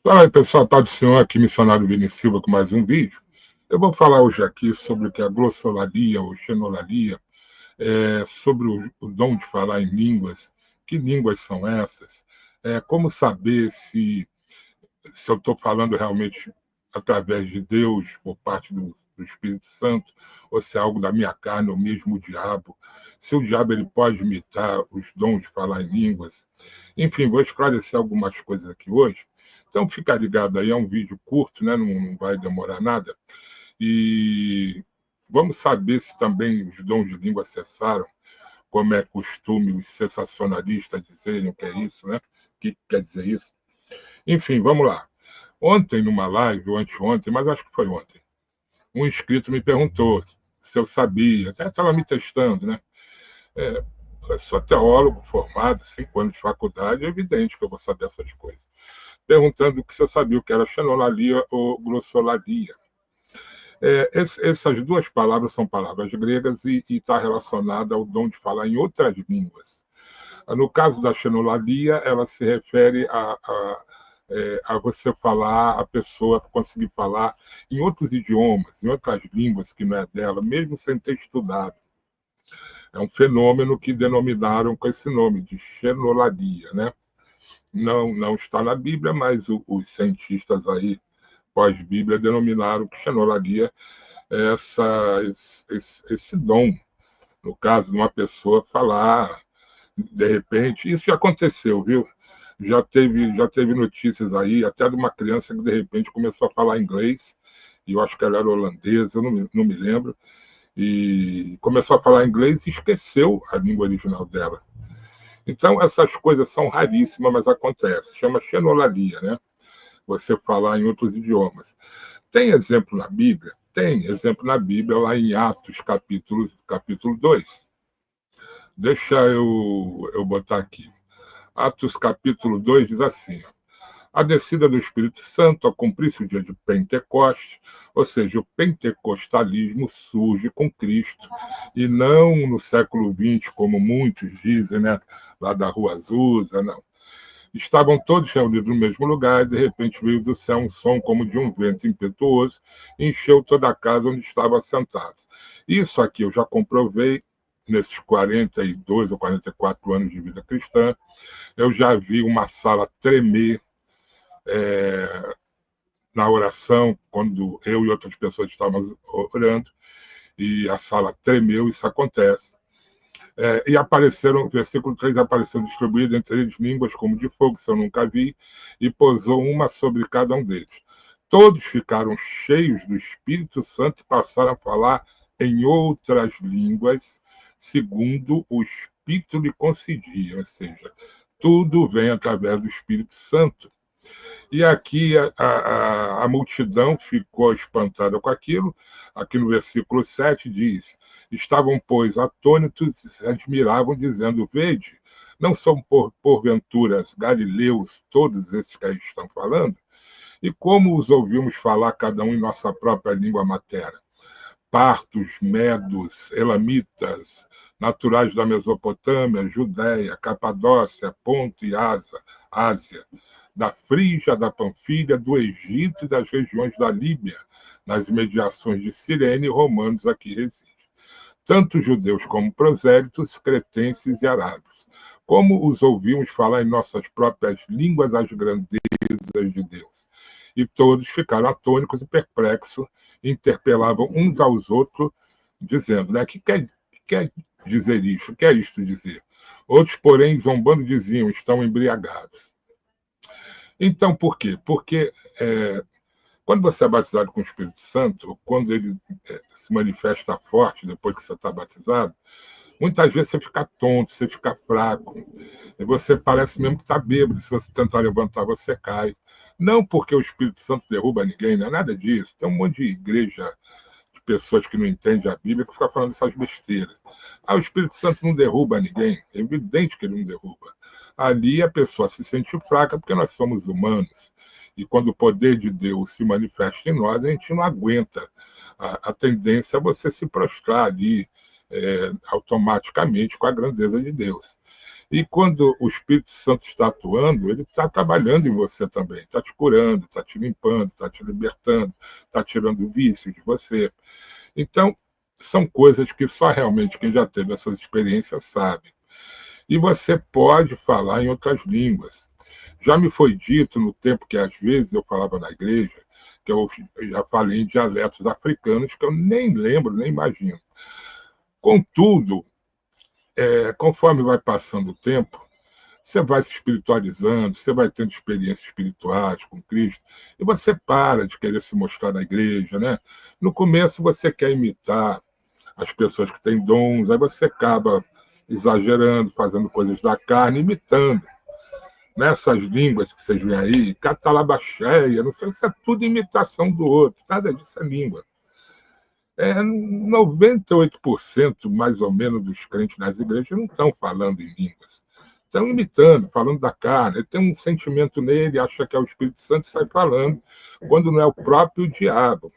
Fala aí, pessoal, paz do Senhor, aqui missionário Vini Silva com mais um vídeo. Eu vou falar hoje aqui sobre o que é a glossolalia ou xenolalia, sobre o dom de falar em línguas, que línguas são essas, como saber se eu estou falando realmente através de Deus, por parte do Espírito Santo, ou se é algo da minha carne, ou mesmo o diabo. Se o diabo ele pode imitar os dons de falar em línguas. Enfim, vou esclarecer algumas coisas aqui hoje. Então, fica ligado aí, é um vídeo curto, né? Não vai demorar nada. E vamos saber se também os dons de língua cessaram, como é costume os sensacionalistas dizerem o que é isso, né? O que quer dizer isso? Enfim, vamos lá. Ontem, numa live, ou anteontem, mas acho que foi ontem, um inscrito me perguntou se eu sabia, até estava me testando, né? É, eu sou teólogo formado, 5 anos de faculdade, é evidente que eu vou saber essas coisas. Perguntando se eu sabia o que era xenolalia ou glossolalia. Essas duas palavras são palavras gregas e está relacionada ao dom de falar em outras línguas. No caso da xenolalia, ela se refere a você falar, a pessoa conseguir falar em outros idiomas, em outras línguas que não é dela, mesmo sem ter estudado. É um fenômeno que denominaram com esse nome, de xenolalia, né? Não está na Bíblia, mas os cientistas aí, pós-Bíblia, denominaram que xenolalia é esse dom, no caso de uma pessoa falar, de repente, isso já aconteceu, viu? Já teve notícias aí, até de uma criança que de repente começou a falar inglês, e eu acho que ela era holandesa, eu não me lembro, e começou a falar inglês e esqueceu a língua original dela. Então, essas coisas são raríssimas, mas acontecem. Chama xenolalia, né? Você falar em outros idiomas. Tem exemplo na Bíblia? Tem exemplo na Bíblia, lá em Atos, capítulo 2. Deixa eu botar aqui. Atos capítulo 2 diz assim: a descida do Espírito Santo ao cumprir-se o dia de Pentecostes, ou seja, o pentecostalismo surge com Cristo, e não no século XX, como muitos dizem, né? Lá da Rua Azusa, não. Estavam todos reunidos no mesmo lugar, e de repente veio do céu um som como de um vento impetuoso, e encheu toda a casa onde estavam assentados. Isso aqui eu já comprovei nesses 42 ou 44 anos de vida cristã. Eu já vi uma sala tremer na oração, quando eu e outras pessoas estávamos orando, e a sala tremeu, isso acontece. E apareceram, versículo 3, apareceram distribuídas entre eles línguas como de fogo, que eu nunca vi, e pousou uma sobre cada um deles. Todos ficaram cheios do Espírito Santo e passaram a falar em outras línguas, segundo o Espírito lhe concedia, ou seja, tudo vem através do Espírito Santo. E aqui a multidão ficou espantada com aquilo. Aqui no versículo 7 diz: estavam, pois, atônitos e se admiravam, dizendo: vede, não são porventuras galileus todos esses que aí estão falando? E como os ouvimos falar, cada um em nossa própria língua materna? Partos, medos, elamitas, naturais da Mesopotâmia, Judéia, Capadócia, Ponto e Ásia, da Frígia, da Panfilha, do Egito e das regiões da Líbia, nas imediações de Cirene, romanos aqui residem. Tanto judeus como prosélitos, cretenses e arábios. Como os ouvimos falar em nossas próprias línguas as grandezas de Deus. E todos ficaram atônicos e perplexos, interpelavam uns aos outros, dizendo, né, que quer dizer isto? O que é isto dizer? Outros, porém, zombando, diziam, estão embriagados. Então, por quê? Porque quando você é batizado com o Espírito Santo, ou quando ele se manifesta forte depois que você está batizado, muitas vezes você fica tonto, você fica fraco, e você parece mesmo que está bêbado. Se você tentar levantar, você cai. Não porque o Espírito Santo derruba ninguém, não é nada disso. Tem um monte de igreja de pessoas que não entendem a Bíblia que fica falando essas besteiras. O Espírito Santo não derruba ninguém. É evidente que ele não derruba. Ali a pessoa se sente fraca porque nós somos humanos. E quando o poder de Deus se manifesta em nós, a gente não aguenta. A tendência é você se prostrar ali automaticamente com a grandeza de Deus. E quando o Espírito Santo está atuando, ele está trabalhando em você também, está te curando, está te limpando, está te libertando, está tirando o vício de você. Então, são coisas que só realmente quem já teve essas experiências sabe. E você pode falar em outras línguas. Já me foi dito no tempo que às vezes eu falava na igreja, que eu já falei em dialetos africanos que eu nem lembro, nem imagino. Contudo, conforme vai passando o tempo, você vai se espiritualizando, você vai tendo experiências espirituais com Cristo, e você para de querer se mostrar na igreja, né? No começo você quer imitar as pessoas que têm dons, aí você acaba exagerando, fazendo coisas da carne, imitando. Nessas línguas que vocês veem aí, catalabaxéia, não sei, isso é tudo imitação do outro, nada disso é língua. 98% mais ou menos dos crentes nas igrejas não estão falando em línguas. Estão imitando, falando da carne. Ele tem um sentimento nele, acha que é o Espírito Santo e sai falando, quando não é o próprio diabo.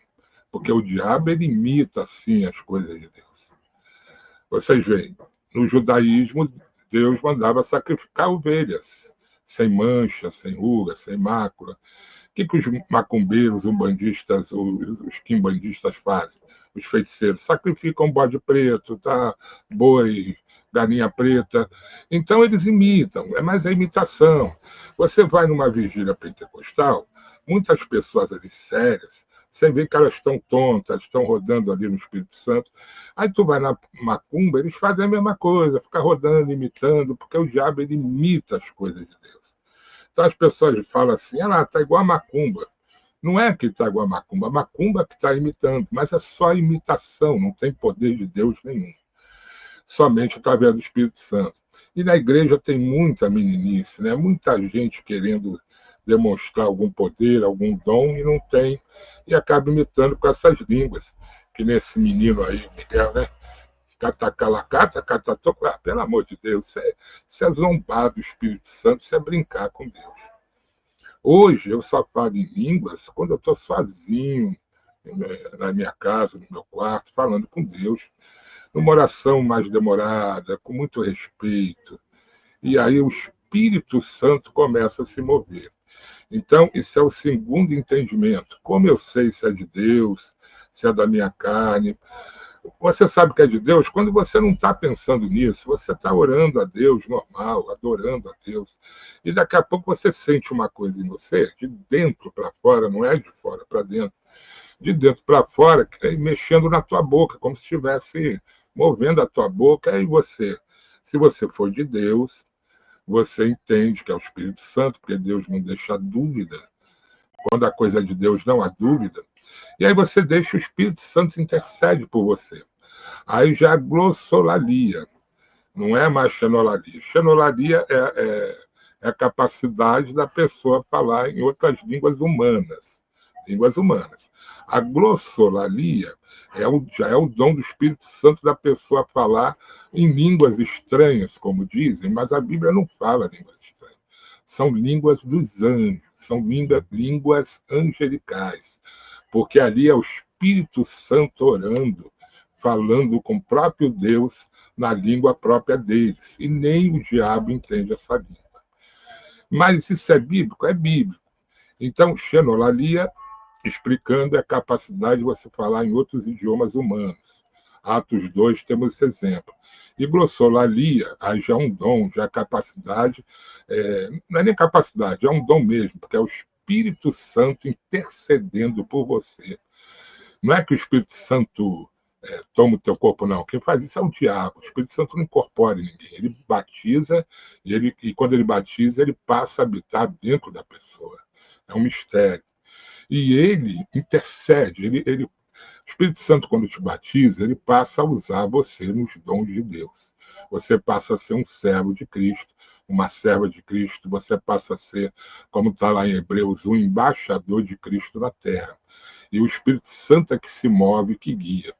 Porque o diabo, ele imita, assim, as coisas de Deus. Vocês veem, no judaísmo, Deus mandava sacrificar ovelhas, sem mancha, sem ruga, sem mácula. O que os macumbeiros, umbandistas, os quimbandistas fazem? Os feiticeiros sacrificam bode preto, tá? Boi, galinha preta. Então eles imitam, é mais a imitação. Você vai numa vigília pentecostal, muitas pessoas ali sérias, você vê que elas estão tontas, estão rodando ali no Espírito Santo. Aí tu vai na macumba, eles fazem a mesma coisa, fica rodando, imitando, porque o diabo ele imita as coisas de Deus. Então as pessoas falam assim, está igual a macumba. Não é que está igual a macumba que está imitando, mas é só imitação, não tem poder de Deus nenhum. Somente através do Espírito Santo. E na igreja tem muita meninice, né? Muita gente querendo demonstrar algum poder, algum dom, e não tem, e acaba imitando com essas línguas, que nesse menino aí, Miguel, né? Catacalacata, catatoco, pelo amor de Deus, isso é zombar do Espírito Santo, isso é brincar com Deus. Hoje eu só falo em línguas quando eu estou sozinho, na minha casa, no meu quarto, falando com Deus, numa oração mais demorada, com muito respeito. E aí o Espírito Santo começa a se mover. Então, isso é o segundo entendimento. Como eu sei se é de Deus, se é da minha carne? Você sabe que é de Deus quando você não está pensando nisso, você está orando a Deus normal, adorando a Deus. E daqui a pouco você sente uma coisa em você, de dentro para fora, não é de fora para dentro, de dentro para fora, mexendo na tua boca, como se estivesse movendo a tua boca, e você, se você for de Deus, você entende que é o Espírito Santo, porque Deus não deixa dúvida. Quando a coisa é de Deus, não há dúvida. E aí você deixa o Espírito Santo intercede por você. Aí já é glossolalia, não é mais xenolalia. Xenolalia é a capacidade da pessoa falar em outras línguas humanas. Línguas humanas. A glossolalia já é o dom do Espírito Santo da pessoa falar em línguas estranhas, como dizem, mas a Bíblia não fala línguas estranhas. São línguas dos anjos, são línguas angelicais, porque ali é o Espírito Santo orando, falando com o próprio Deus na língua própria deles. E nem o diabo entende essa língua. Mas isso é bíblico? É bíblico. Então, xenolalia, explicando a capacidade de você falar em outros idiomas humanos. Atos 2, temos esse exemplo. E glossolalia, aí já é um dom, já é capacidade, não é nem capacidade, é um dom mesmo, porque é o Espírito Santo intercedendo por você. Não é que o Espírito Santo toma o teu corpo, não. Quem faz isso é o diabo. O Espírito Santo não incorpora ninguém. Ele batiza, e quando ele batiza, ele passa a habitar dentro da pessoa. É um mistério. E ele intercede. O Espírito Santo, quando te batiza, ele passa a usar você nos dons de Deus. Você passa a ser um servo de Cristo, uma serva de Cristo. Você passa a ser, como está lá em Hebreus, um embaixador de Cristo na terra. E o Espírito Santo é que se move, que guia.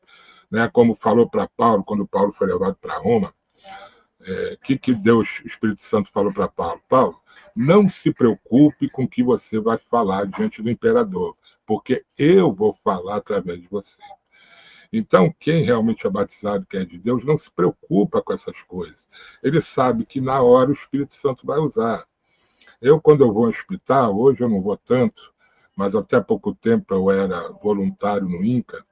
Né? Como falou para Paulo, quando Paulo foi levado para Roma, que Deus, o Espírito Santo, falou para Paulo? Paulo, não se preocupe com o que você vai falar diante do imperador, porque eu vou falar através de você. Então, quem realmente é batizado, que é de Deus, não se preocupa com essas coisas. Ele sabe que na hora o Espírito Santo vai usar. Eu, quando eu vou ao hospital, hoje eu não vou tanto, mas até pouco tempo eu era voluntário no INCA,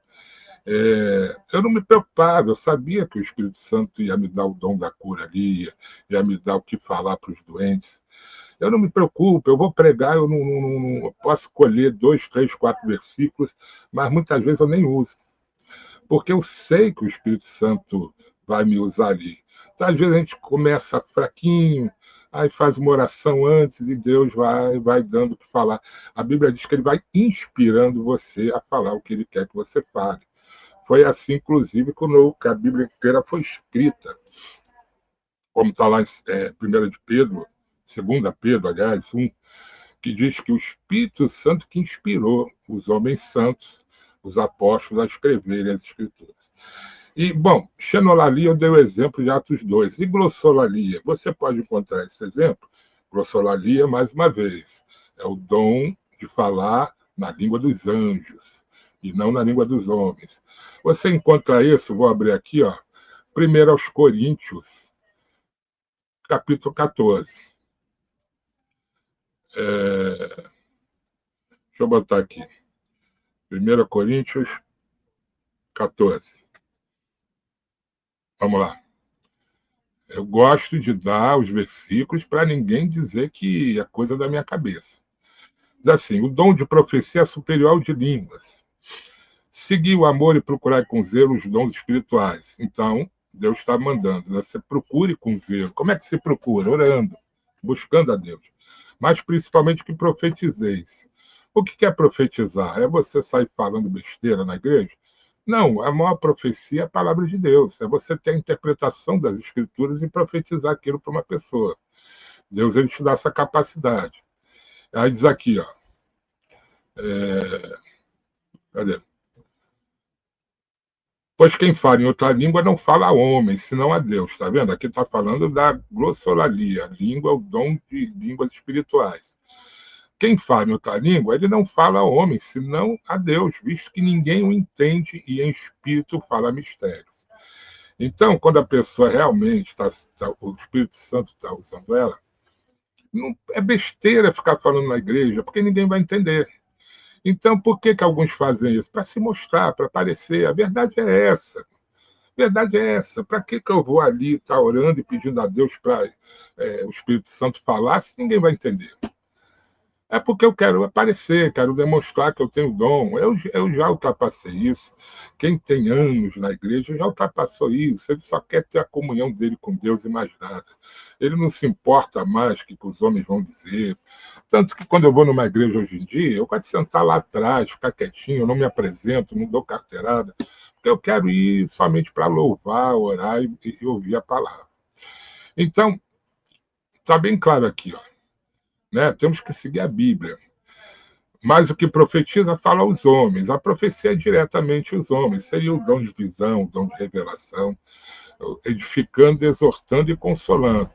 eu não me preocupava, eu sabia que o Espírito Santo ia me dar o dom da cura ali, ia me dar o que falar para os doentes. Eu não me preocupo, eu vou pregar, eu não posso colher 2, 3, 4 versículos, mas muitas vezes eu nem uso, porque eu sei que o Espírito Santo vai me usar ali. Então, às vezes a gente começa fraquinho, aí faz uma oração antes e Deus vai dando o que falar. A Bíblia diz que ele vai inspirando você a falar o que ele quer que você fale. Foi assim, inclusive, quando a Bíblia inteira foi escrita, como está lá em 1 de Pedro, 2 Pedro, aliás, 1, que diz que o Espírito Santo que inspirou os homens santos, os apóstolos, a escreverem as Escrituras. E, bom, xenolalia eu dei o exemplo de Atos 2. E glossolalia? Você pode encontrar esse exemplo? Glossolalia, mais uma vez, é o dom de falar na língua dos anjos e não na língua dos homens. Você encontra isso, vou abrir aqui, ó, 1 aos Coríntios, capítulo 14. Deixa eu botar aqui. 1 Coríntios 14. Vamos lá. Eu gosto de dar os versículos para ninguém dizer que é coisa da minha cabeça. Diz assim: o dom de profecia é superior ao de línguas. Seguir o amor e procurar com zelo os dons espirituais. Então, Deus está mandando, né? Você procure com zelo. Como é que se procura? Orando, buscando a Deus. Mas principalmente que profetizeis. O que é profetizar? É você sair falando besteira na igreja? Não, a maior profecia é a palavra de Deus. É você ter a interpretação das escrituras e profetizar aquilo para uma pessoa. Deus, ele te dá essa capacidade. Aí diz aqui, ó. Cadê? Pois quem fala em outra língua não fala a homem, senão a Deus. Está vendo? Aqui está falando da glossolalia. A língua é o dom de línguas espirituais. Quem fala em outra língua, ele não fala a homem, senão a Deus, visto que ninguém o entende e em espírito fala mistérios. Então, quando a pessoa realmente o Espírito Santo está usando ela, não é besteira ficar falando na igreja, porque ninguém vai entender. Então, por que alguns fazem isso? Para se mostrar, para aparecer. A verdade é essa. A verdade é essa. Para que eu vou ali estar orando e pedindo a Deus para o Espírito Santo falar se ninguém vai entender? É porque eu quero aparecer, quero demonstrar que eu tenho dom. Eu já ultrapassei isso. Quem tem anos na igreja já ultrapassou isso. Ele só quer ter a comunhão dele com Deus e mais nada. Ele não se importa mais com o que os homens vão dizer. Tanto que quando eu vou numa igreja hoje em dia, eu gosto de sentar lá atrás, ficar quietinho, eu não me apresento, não dou carteirada, porque eu quero ir somente para louvar, orar e ouvir a palavra. Então, está bem claro aqui, ó. Né? Temos que seguir a Bíblia. Mas o que profetiza fala aos homens. A profecia é diretamente aos homens. Seria o dom de visão, o dom de revelação, edificando, exortando e consolando.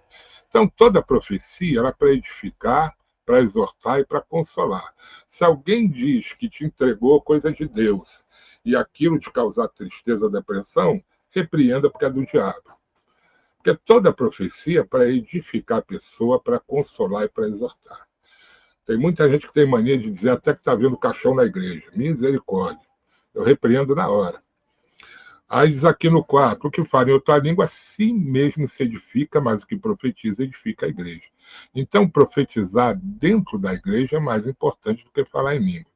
Então, toda profecia era para edificar, para exortar e para consolar. Se alguém diz que te entregou coisa de Deus e aquilo te causar tristeza, depressão, repreenda porque é do diabo. Porque toda profecia é para edificar a pessoa, para consolar e para exortar. Tem muita gente que tem mania de dizer até que está vendo caixão na igreja. Misericórdia. Eu repreendo na hora. Aí diz aqui no 4, o que fala em outra língua, si mesmo se edifica, mas o que profetiza, edifica a igreja. Então, profetizar dentro da igreja é mais importante do que falar em língua.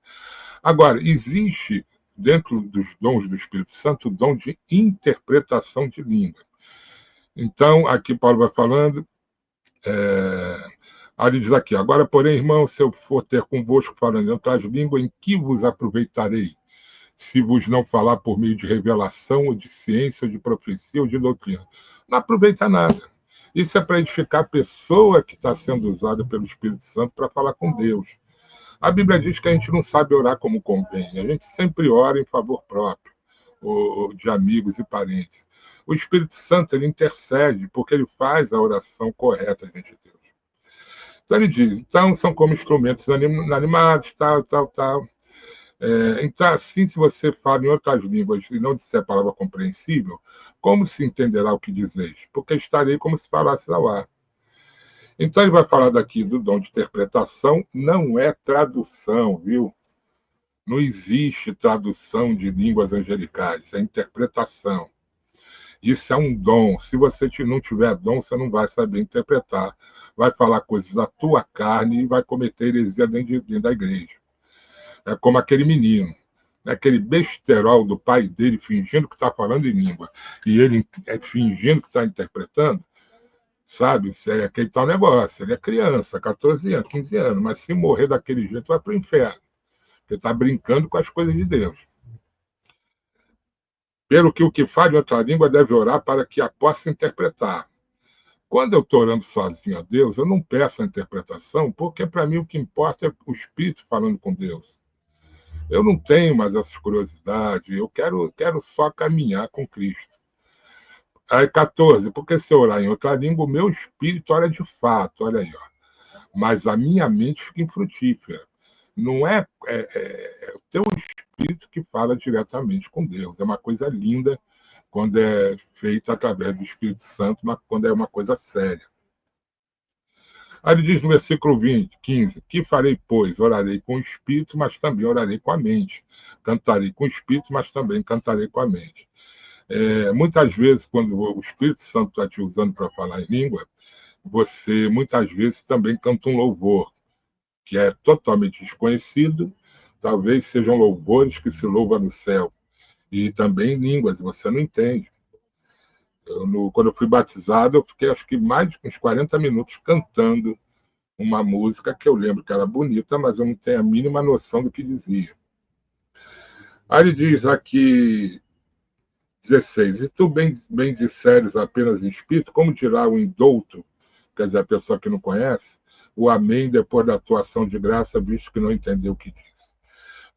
Agora, existe, dentro dos dons do Espírito Santo, o dom de interpretação de língua. Então, aqui Paulo vai falando, aí ele diz aqui, agora, porém, irmão, se eu for ter convosco falando em outras línguas, em que vos aproveitarei? Se vos não falar por meio de revelação, ou de ciência, ou de profecia, ou de doutrina. Não aproveita nada. Isso é para edificar a pessoa que está sendo usada pelo Espírito Santo para falar com Deus. A Bíblia diz que a gente não sabe orar como convém. A gente sempre ora em favor próprio, ou de amigos e parentes. O Espírito Santo, ele intercede, porque ele faz a oração correta diante de Deus. Então ele diz, então são como instrumentos animados, tal. Então, assim, se você fala em outras línguas e não disser a palavra compreensível, como se entenderá o que dizeis? Porque estarei como se falasse ao ar. Então, ele vai falar daqui do dom de interpretação, não é tradução, viu? Não existe tradução de línguas angelicais, é interpretação. Isso é um dom. Se você não tiver dom, você não vai saber interpretar. Vai falar coisas da tua carne e vai cometer heresia dentro da igreja. É como aquele menino, né? Aquele besterol do pai dele fingindo que está falando em língua e ele fingindo que está interpretando, sabe? Isso é aquele tal negócio. Ele é criança, 14 anos, 15 anos, mas se morrer daquele jeito vai para o inferno, porque está brincando com as coisas de Deus. Pelo que o que fala em outra língua deve orar para que a possa interpretar. Quando eu estou orando sozinho a Deus, eu não peço a interpretação, porque para mim o que importa é o Espírito falando com Deus. Eu não tenho mais essas curiosidades, eu quero só caminhar com Cristo. Aí, 14, porque se eu orar em outra língua, o meu espírito ora de fato, olha aí, ó. Mas a minha mente fica infrutífera. Não é o teu espírito que fala diretamente com Deus. É uma coisa linda quando é feita através do Espírito Santo, mas quando é uma coisa séria. Aí ele diz no versículo 15: que farei, pois? Orarei com o espírito, mas também orarei com a mente. Cantarei com o espírito, mas também cantarei com a mente. Muitas vezes, quando o Espírito Santo está te usando para falar em língua, você muitas vezes também canta um louvor, que é totalmente desconhecido, talvez sejam louvores que se louva no céu, e também em línguas, você não entende. Quando eu fui batizado, eu fiquei acho que mais de uns 40 minutos cantando uma música que eu lembro que era bonita, mas eu não tenho a mínima noção do que dizia. Aí ele diz aqui, 16, e tu bem disseres apenas em espírito, como dirá o indouto, quer dizer, a pessoa que não conhece, o amém depois da tua ação de graça, visto que não entendeu o que diz.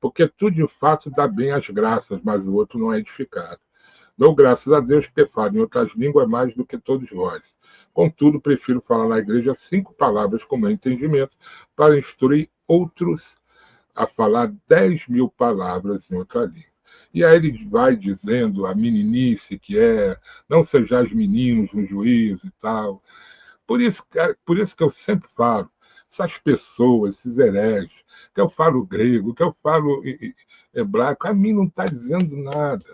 Porque tu, de fato, dá bem as graças, mas o outro não é edificado. Dou graças a Deus porque falo em outras línguas mais do que todos vós. Contudo, prefiro falar na igreja 5 palavras com meu entendimento para instruir outros a falar 10.000 palavras em outra língua. E aí ele vai dizendo a meninice que é, não sejais meninos no juízo e tal. Por isso que eu sempre falo, essas pessoas, esses hereges, que eu falo grego, que eu falo hebraico, a mim não está dizendo nada.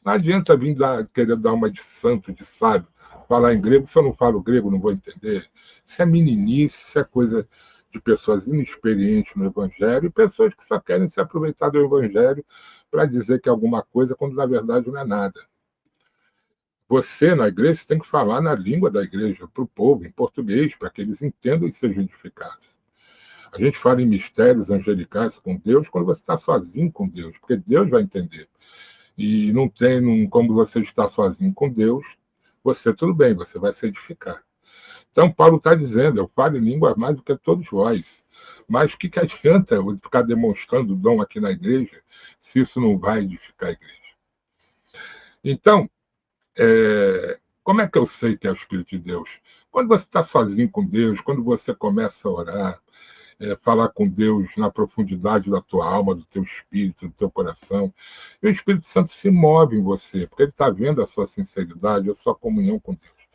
Não adianta vir querer dar uma de santo, de sábio, falar em grego. Se eu não falo grego, não vou entender. Isso é meninice, isso é coisa de pessoas inexperientes no Evangelho e pessoas que só querem se aproveitar do Evangelho para dizer que é alguma coisa, quando na verdade não é nada. Você, na igreja, tem que falar na língua da igreja, para o povo, em português, para que eles entendam e sejam edificados. A gente fala em mistérios angelicais com Deus quando você está sozinho com Deus, porque Deus vai entender. E não tem como você estar sozinho com Deus, você tudo bem, você vai se edificar. Então, Paulo está dizendo, eu falo em língua mais do que todos vós. Mas o que adianta eu ficar demonstrando o dom aqui na igreja se isso não vai edificar a igreja? Então, como é que eu sei que é o Espírito de Deus? Quando você está sozinho com Deus, quando você começa a orar, falar com Deus na profundidade da tua alma, do teu espírito, do teu coração, e o Espírito Santo se move em você, porque ele está vendo a sua sinceridade, a sua comunhão com Deus.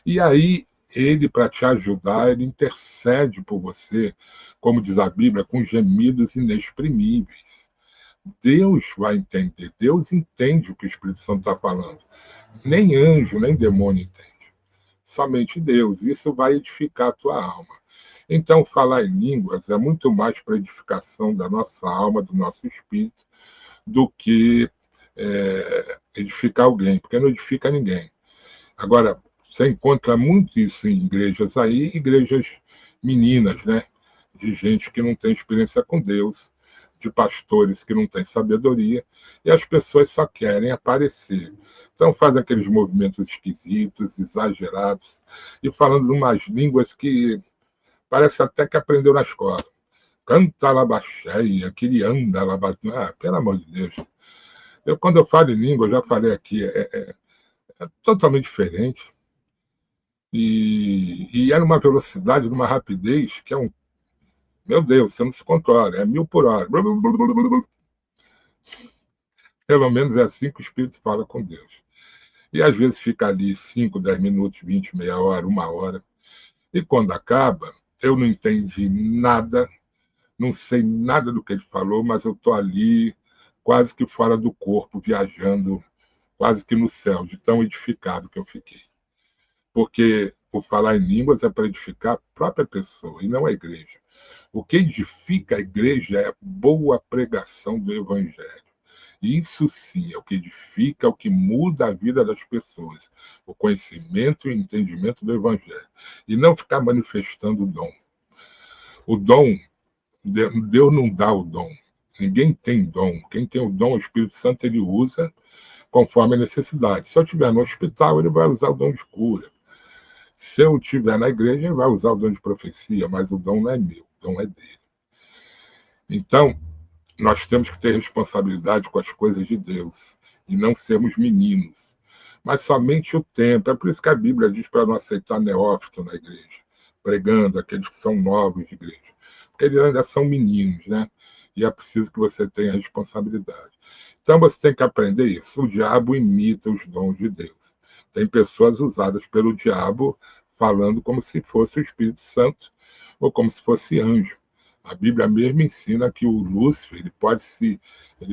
E aí, ele, para te ajudar, ele intercede por você, como diz a Bíblia, com gemidos inexprimíveis. Deus vai entender, Deus entende o que o Espírito Santo está falando. Nem anjo, nem demônio entende. Somente Deus. Isso vai edificar a tua alma. Então, falar em línguas é muito mais para edificação da nossa alma, do nosso espírito, do que edificar alguém, porque não edifica ninguém. Agora, você encontra muito isso em igrejas aí, igrejas meninas, né? De gente que não tem experiência com Deus, de pastores que não têm sabedoria, e as pessoas só querem aparecer. Então fazem aqueles movimentos esquisitos, exagerados, e falando umas línguas que parece até que aprendeu na escola. Canta labaxéia, que anda labaxéia. Ah, pelo amor de Deus. Quando eu falo em língua, eu já falei aqui, é totalmente diferente. E é numa velocidade, numa rapidez, que é um. Meu Deus, você não se controla, é 1.000 por hora. Pelo menos é assim que o Espírito fala com Deus. E às vezes fica ali 5, 10 minutos, 20, meia hora, uma hora. E quando acaba, eu não entendi nada, não sei nada do que ele falou, mas eu estou ali quase que fora do corpo, viajando, quase que no céu, de tão edificado que eu fiquei. Porque o falar em línguas é para edificar a própria pessoa e não a igreja. O que edifica a igreja é a boa pregação do evangelho. Isso sim é o que edifica, é o que muda a vida das pessoas. O conhecimento e o entendimento do evangelho. E não ficar manifestando o dom. O dom, Deus não dá o dom. Ninguém tem dom. Quem tem o dom, o Espírito Santo, ele usa conforme a necessidade. Se eu estiver no hospital, ele vai usar o dom de cura. Se eu estiver na igreja, ele vai usar o dom de profecia, mas o dom não é meu, o dom é dele. Então, nós temos que ter responsabilidade com as coisas de Deus e não sermos meninos. Mas somente o tempo. É por isso que a Bíblia diz para não aceitar neófito na igreja, pregando aqueles que são novos de igreja. Porque eles ainda são meninos, né? E é preciso que você tenha responsabilidade. Então você tem que aprender isso. O diabo imita os dons de Deus. Tem pessoas usadas pelo diabo falando como se fosse o Espírito Santo ou como se fosse anjo. A Bíblia mesmo ensina que o Lúcifer ele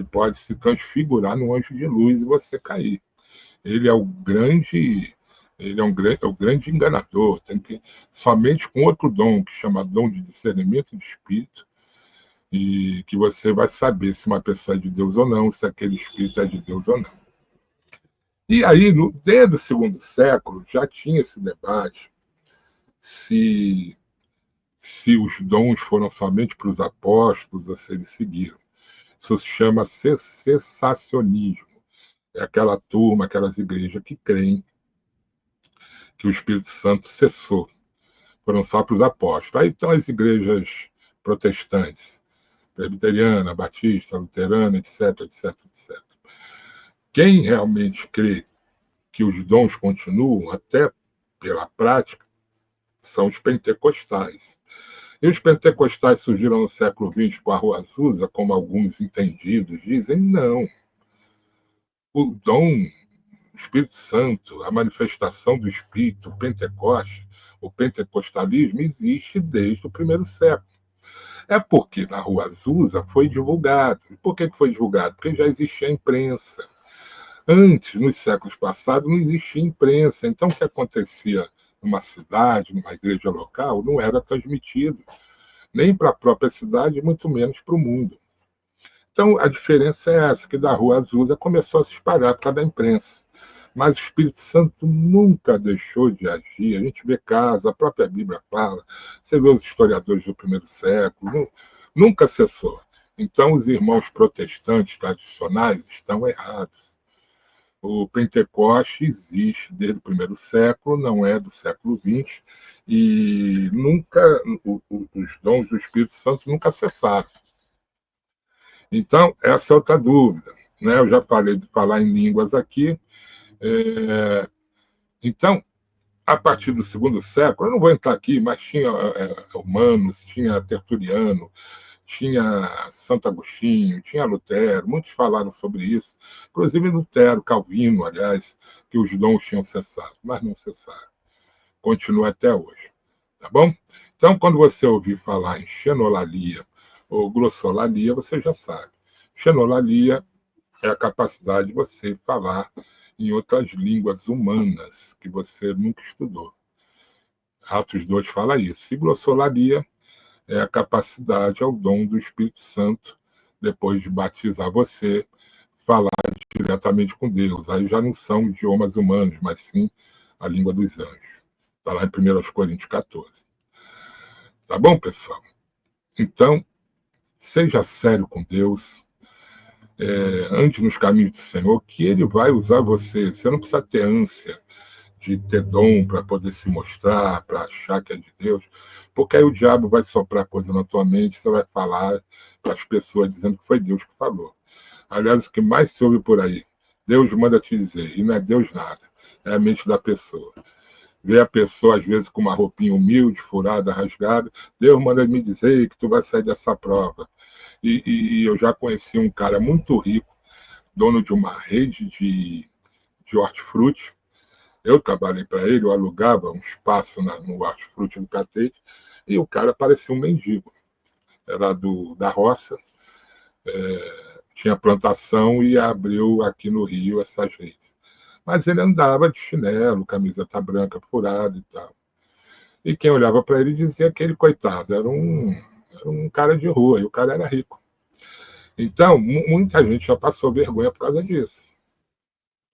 pode se transfigurar num anjo de luz e você cair. Ele é o grande é o grande enganador. Tem que somente com outro dom que chama dom de discernimento de espírito e que você vai saber se uma pessoa é de Deus ou não, se aquele espírito é de Deus ou não. E aí, desde o segundo século, já tinha esse debate se os dons foram somente para os apóstolos ou se eles seguiram. Isso se chama cessacionismo. É aquela turma, aquelas igrejas que creem que o Espírito Santo cessou. Foram só para os apóstolos. Aí estão as igrejas protestantes, presbiteriana, batista, luterana, etc, etc, etc. Quem realmente crê que os dons continuam, até pela prática, são os pentecostais. E os pentecostais surgiram no século XX com a Rua Azusa, como alguns entendidos dizem? Não. O dom, o Espírito Santo, a manifestação do Espírito, o Pentecoste, o pentecostalismo existe desde o primeiro século. É porque na Rua Azusa foi divulgado. E por que foi divulgado? Porque já existia a imprensa. Antes, nos séculos passados, não existia imprensa. Então, o que acontecia numa cidade, numa igreja local, não era transmitido nem para a própria cidade, muito menos para o mundo. Então, a diferença é essa, que da Rua Azusa começou a se espalhar por causa da imprensa. Mas o Espírito Santo nunca deixou de agir. A gente vê casos, a própria Bíblia fala, você vê os historiadores do primeiro século, nunca cessou. Então, os irmãos protestantes tradicionais estão errados. O Pentecoste existe desde o primeiro século, não é do século XX, e nunca os dons do Espírito Santo nunca cessaram. Então, essa é outra dúvida. Né? Eu já falei de falar em línguas aqui. Então, a partir do segundo século, eu não vou entrar aqui, mas tinha Humanos, tinha Tertuliano, tinha Santo Agostinho, tinha Lutero, muitos falaram sobre isso, inclusive Lutero, Calvino, aliás, que os dons tinham cessado, mas não cessaram. Continua até hoje. Tá bom? Então, quando você ouvir falar em xenolalia ou glossolalia, você já sabe. Xenolalia é a capacidade de você falar em outras línguas humanas que você nunca estudou. Atos 2 fala isso. E glossolalia é a capacidade, é o dom do Espírito Santo, depois de batizar você, falar diretamente com Deus. Aí já não são idiomas humanos, mas sim a língua dos anjos. Está lá em 1 Coríntios 14. Tá bom, pessoal? Então, seja sério com Deus, ande nos caminhos do Senhor, que Ele vai usar você. Você não precisa ter ânsia de ter dom para poder se mostrar, para achar que é de Deus, porque aí o diabo vai soprar coisa na tua mente, você vai falar para as pessoas dizendo que foi Deus que falou. Aliás, o que mais se ouve por aí, Deus manda te dizer, e não é Deus nada, é a mente da pessoa. Vê a pessoa, às vezes, com uma roupinha humilde, furada, rasgada, Deus manda me dizer que tu vai sair dessa prova. E eu já conheci um cara muito rico, dono de uma rede de hortifruti. Eu trabalhei para ele, eu alugava um espaço no hortifruti do Catete, e o cara parecia um mendigo. Era da roça, tinha plantação e abriu aqui no Rio essas redes. Mas ele andava de chinelo, camiseta branca furada e tal. E quem olhava para ele dizia que ele, coitado, era um cara de rua, e o cara era rico. Então, muita gente já passou vergonha por causa disso.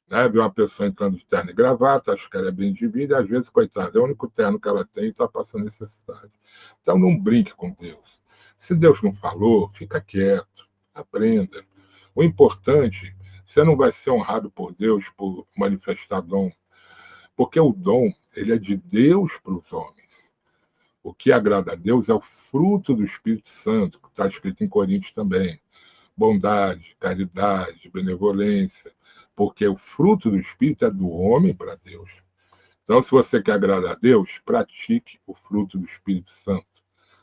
Né? Vê uma pessoa entrando de terno e gravata, acho que ela é bem de vida, e às vezes, coitada, é o único terno que ela tem e está passando necessidade. Então, não brinque com Deus. Se Deus não falou, fica quieto, aprenda. O importante, você não vai ser honrado por Deus por manifestar dom, porque o dom, ele é de Deus para os homens. O que agrada a Deus é o fruto do Espírito Santo, que está escrito em Coríntios também. Bondade, caridade, benevolência, porque o fruto do Espírito é do homem para Deus. Então, se você quer agradar a Deus, pratique o fruto do Espírito Santo.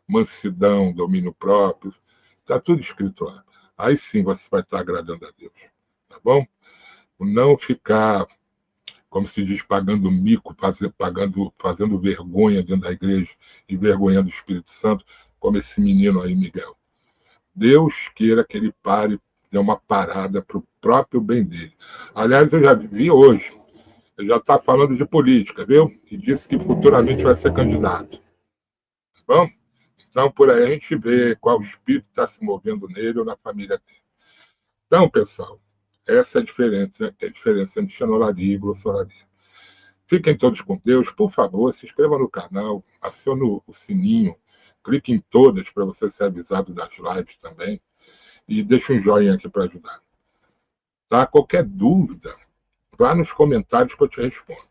Mansidão, domínio próprio, está tudo escrito lá. Aí sim você vai estar agradando a Deus, tá bom? Não ficar, como se diz, pagando mico, fazendo vergonha dentro da igreja e vergonhando o Espírito Santo, como esse menino aí, Miguel. Deus queira que ele pare, dê uma parada para o próprio bem dele. Aliás, eu já vi hoje, ele já está falando de política, viu? E disse que futuramente vai ser candidato. Tá bom? Então, por aí a gente vê qual espírito está se movendo nele ou na família dele. Então, pessoal, essa é a diferença entre xenolaria e glossolaria. Fiquem todos com Deus. Por favor, se inscreva no canal, acione o sininho, clique em todas para você ser avisado das lives também. E deixa um joinha aqui para ajudar. Tá? Qualquer dúvida, vá nos comentários que eu te respondo.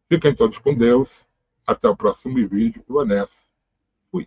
Fiquem todos com Deus. Até o próximo vídeo. Vou nessa. Fui.